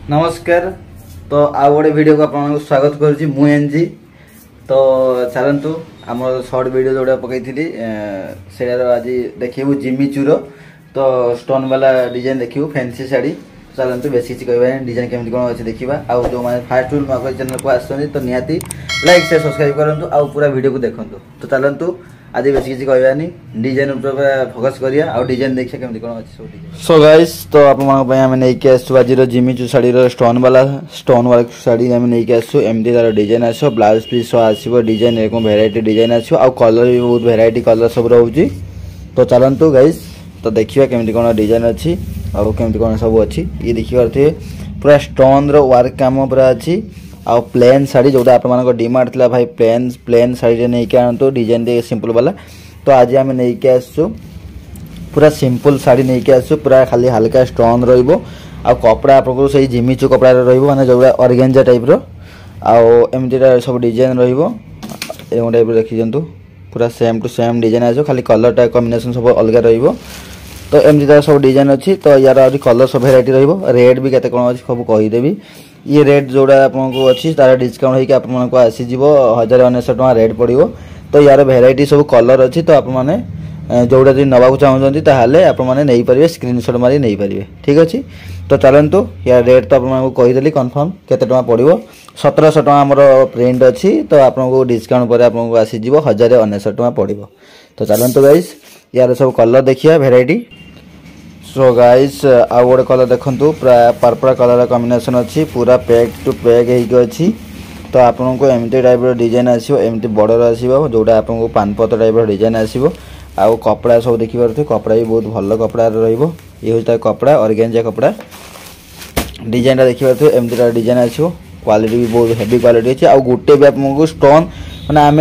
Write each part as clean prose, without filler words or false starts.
नमस्कार। तो आ गोटे वीडियो को आपको स्वागत करुँची मु एनजी। तो चलतु आम सर्ट वीडियो जोड़ा पकई से आज देखू जिमी चूर तो स्टोन वाला डिजाइन देखू फैंसी शाड़ी। चलतु बेस किसी कह डिजाइन केमती कौन अच्छे देखा आउ जो मैंने फास्ट चैनल को आसुँच तो निहाती लाइक शेयर सब्सक्राइब करूँ आउ पूरा वीडियो को देखूँ। तो चलतु आज बेस किसी कहवानी डिजाइन फोकस करिया आ डिजाइन देखिए केमती कौन अच्छे सब डिजाइन। सो गाइस तो आम नहीं आसू आज जिमी शाड़ी स्टोन वाला शाड़ी आम नहीं आसू एमती तार डिजाइन आस ब्लाउज पीस आसो डिजाइन एक भेराइटी डिजाइन आसो आ कलर भी बहुत भेराइटी कलर सब रोचे। तो चलतु गाइस तो देखिए केमती कौन डिजाइन अच्छी आउ केमती कौन सब अच्छी ये देखिए पूरा स्टोन वर्क काम पूरा अच्छी आ प्लेन शाड़ी जोटा आप डिमांड था भाई प्लेन शाड़ी नहीं आनतु डिजाइन दे सिंपल वाला। तो आज आम नहीं आसू पूरा सिंपल शाड़ी नहीं आसू पूरा खाली हल्का स्टोन रो कपड़ा आपको सही जिमिचू कपड़ा रो जो ऑर्गेंजा टाइप रो आमती सब डिजाइन रो टाइप देखी दिंतु पूरा सेम टू सेम डिजाइन आसो खाली कलर कॉम्बिनेशन सब अलग रो। तो एमती सब डिजाइन अच्छी तो यार आज कलर सब भेराइटी रेट भी केते कौन अच्छी सब कहीदेवी। ये रेट जोड़ा आपको अच्छी तार डिस्काउंट होकर आसीज 1099 रेट पड़ो। तो यार भेराइटी सब कलर अच्छी तो आप जोड़ा जी नवाक चाहते आपने पारे स्क्रीनशॉट मारी नहीं पारे ठीक अच्छे। तो चलतु यार रेट तो आपको कहीदेली कन्फर्म केते टका पड़ो 1700 टका आमर प्रिंट अच्छी तो आपको डिस्काउंट पर आपको आसीज 1099 पड़ो। तो चलतु गाइस यार सब कलर देखिए भेराइटी। सो गाइस आ गोटे कलर देखु प्राय पर्पल कलर कॉम्बिनेशन अच्छी पूरा पैक टू पैक अच्छी। तो आपको एमती टाइप डिजाइन आसो एमती बॉर्डर आसो जोटा आपको पानपत्र टाइप डिजाइन आसो आउ कपड़ा सब देखिए कपड़ा भी बहुत भल कपड़ा ये कपड़ा ऑर्गेंजा कपड़ा डिजाइन देखिए एमती डिजाइन आसो क्वालिटी भी बहुत हेवी क्वालिटी अच्छी आ गोटे भी आपको स्टोन मैंने आम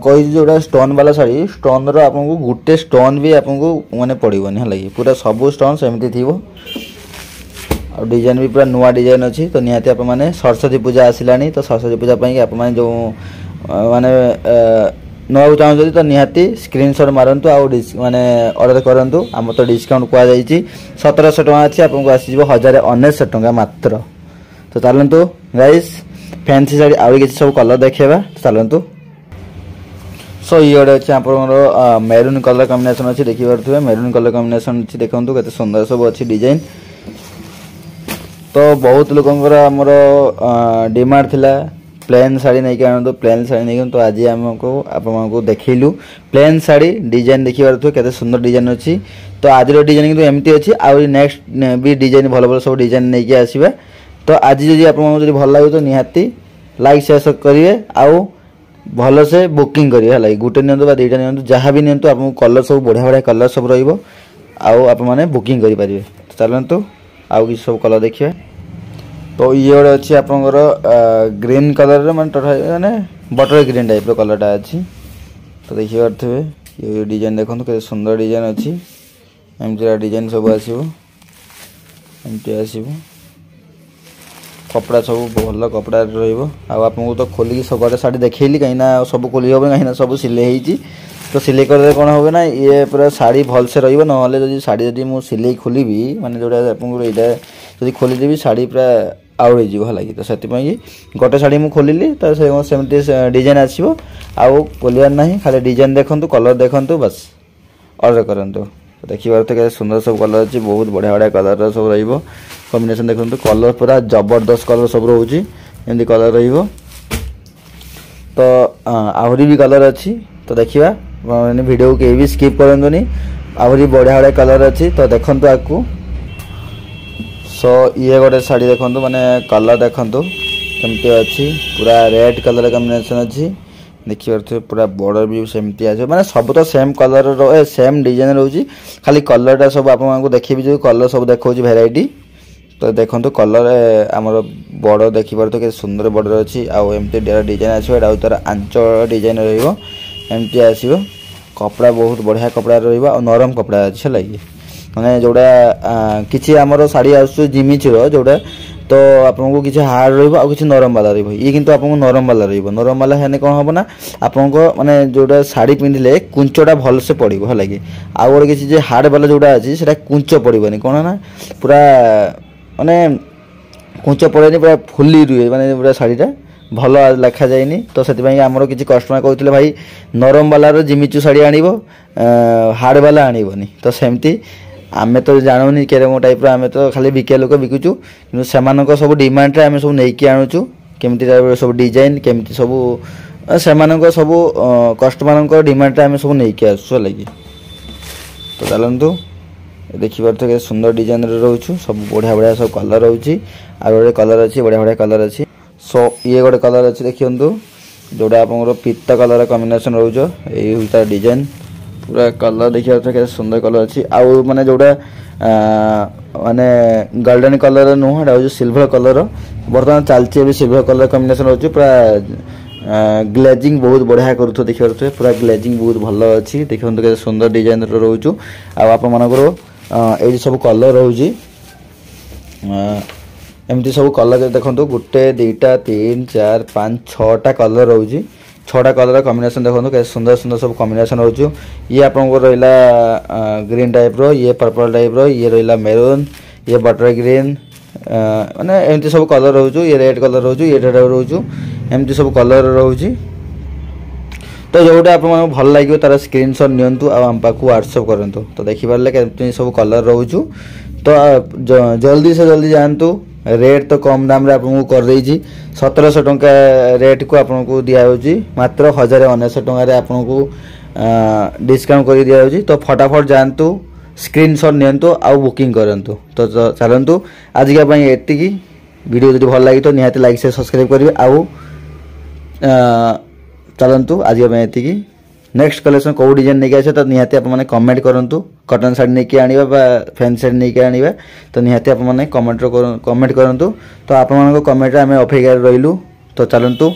कही जोड़ा स्टोन वाला शाड़ी स्टोन आपको गोटे स्टोन भी आपको मैंने पड़ोनी है पूरा सब स्टोन सेमती थी और डिजाइन भी पूरा नुआ डिजाइन अच्छी। तो निहाती आप मैंने सरस्वती पूजा आसलानी तो सरस्वती पूजा आप जो माने नवा चाहते तो निहाती स्क्रीनशॉट मारंतु आउ माने ऑर्डर करंतु आम तो डिस्काउंट कह 1700 टका अच्छी आपको आसीज 1099 टका मात्र। तो चलतु गाइस फैंसी शाड़ी आउ किसी सब कलर देखा चलतु। सो ये गोटे अच्छे आप मेरून कलर कॉम्बिनेशन अच्छी देखिए मेरून कलर कॉम्बिनेशन अच्छी देखो केते सुंदर सब अच्छी डिजाइन। तो बहुत लोकंर आमर डिमांड थिला प्लेन शाड़ी नहीं आनतु प्लेन शाड़ी नहीं तो आज आमको आपको देखलु प्लेन शाड़ी डिजाइन देखिए केते सुंदर डिजाइन अच्छी। तो आज डिजाइन किंतु एमती अच्छी आ नेक्स्ट भी डिजाइन भल भल सब डिजाइन नहीं आसवा। तो आज जब आपको भल लगे तो निहाती लाइक शेयर करिए आउ भल से बुकिंग करिए गोटे नि दुईटा नि जहाँ भी नि आपको कलर सब बढ़िया बढ़िया कलर सब रही बुकिंग करेंगे। तो चलतु आउ कि सब कलर देखिए। तो ये गोटे अच्छी आप ग्रीन कलर माने बटर ग्रीन टाइप कलरटा अच्छी। तो देखिए ये डिजाइन देखो के सुंदर डिजाइन अच्छी एमती डिजाइन सब आमती आसो कपड़ा सब भल कपड़ा रहा तो खोलिक सब गोटे शाड़ी देखली कहीं सब खोली हम कहीं सब सिले तो सिले कर कौन हो ना ये पूरा शाड़ी भल से रही शाड़ी जब मुझे सिले खोलि माने जोड़ा आपको खोलीदेवी शाड़ी पूरा आउट है तो से गोटे शाड़ी मुझे खोलिली तो सेमती डिजाइन आसो आउ खोलियार ना खाली डिजाइन देखूँ कलर देखूँ बस ऑर्डर करूँ। देखिए तो सुंदर सब कलर अच्छी बहुत बढ़िया बढ़िया कलर सब रही कॉम्बिनेशन देखो कलर पूरा जबरदस्त कलर सब रोचे एमती कलर रही। तो आहरी भी कलर अच्छी तो देखा वीडियो को कहीं भी स्किप करनी आहरी बढ़िया बढ़िया कलर अच्छी। तो देखो आपको सो ये गोटे शाड़ी देखो माने कलर देखो केमती अच्छी पूरा रेड कलर कॉम्बिनेशन अच्छी देखिए पूरा बॉर्डर भी सेमती आस माने सब तो सेम कलर सेम डिजाइन रोची खाली कलरटा सब आपको देखिए जो कलर सब देखा भेराइटी। तो देखो कलर आमर बॉर्डर देखिए तो सुंदर बॉर्डर अच्छी आमती डिजाइन आसो तार आंच डिजाइन रमती आसो कपड़ा बहुत बढ़िया कपड़ा रहा नरम कपड़ा अच्छे लगे मैंने जोड़ा किसी आमर शाड़ी आस जिमिचर जोड़ा तो आपको किसी हार्ड रही नरम वाला रही किंतु आपको नरम वाला नरम वाला है कौन हम ना आपको माने जोड़ा शाड़ी पिंधिले कुंचटा भल से पड़ो है लगे आउ गोटे किसी हार्ड वाला जोड़ा अच्छी से कुंच पड़ोनी कौन ना पूरा माने कुंच पड़ेनि पूरा फुली रुए माने पूरा शाढ़ीटा भल लेखा जाएनि तो से आमर किसी कस्टमर कहते भाई नरम वालार जिमिचू शाढ़ी आनिब हार्ड वाला आनिबनी तो सेमती आमे तो जानूनी केरम टाइप आमे तो खाली बिका लोक बिकुचु कि सब डिमांड आम सब नहीं आणुचु केमती सब डिजाइन केमती सब सब कस्टमर डिमांड आम सब नहीं आसु लगी तो चलतु देखिए सुंदर डिजाइन रोचु सब बढ़िया बढ़िया सब कलर रोचे आ गए कलर अच्छी बढ़िया बढ़िया कलर अच्छी सो ये गोटे कलर अच्छी देखिए जोड़ा आप पीता कलर कॉम्बिनेशन रोज ये डिजाइन पूरा कलर देखिए सुंदर कलर अच्छी आउ माने जोड़ा माने गोल्डन कलर नुह जो सिल्वर कलर बर्तमान चलती सिल्वर कलर कॉम्बिनेशन रोचे पूरा ग्लेजिंग बहुत बढ़िया करूँ देखिए पूरा ग्लेजिंग बहुत भल अच्छी देखिए सुंदर डिजाइन रोचु आप ये सब कलर रोचे एमती सब कलर देखो गोटे दुईटा 3 4 5 6टा कलर रोचे 6टा कलर कॉम्बिनेशन देखो कैसे सुंदर सुंदर सब कॉम्बिनेशन रोचु ये आप रहा ग्रीन टाइप रो ये पर्पल टाइप रो ये रहा मेरून ये बटर ग्रीन माने एमती सब कलर रोचु ये रेड कलर रोचु ये टाइप रोचु एमती सब कलर रोचे तो जोटा आप भल लगे तार स्क्रीनशॉट नियंतु आम पाक व्हाट्सएप करंतु तो देखि पारले केमती सब कलर रोचु तो जल्दी से जल्दी जानतु रेट तो कम दाम रे आपको कर देछि 1700 टंका रेट को आपको दिया होछि मात्र 1099 टंका रे आपको डिस्काउंट कर दिया होछि तो फटाफट जानतु स्क्रीनशॉट नियंतु आ बुकिंग करंतु तो चलंतु आज के पई एतिकी वीडियो जदि भल लागि तो निहाती लाइक से सब्सक्राइब करिवे आउ चलतु आज ये नेक्स्ट कलेक्शन कौ डिजाइन नहीं आसे तो निहाती आप कमेंट करूँ कटन साड़ी नहीं आने फैन साड़ी नहीं आने तो निहाती आप कमेंट करूँ तो आप कमेंट आम अपेक्षा रही तो चलतु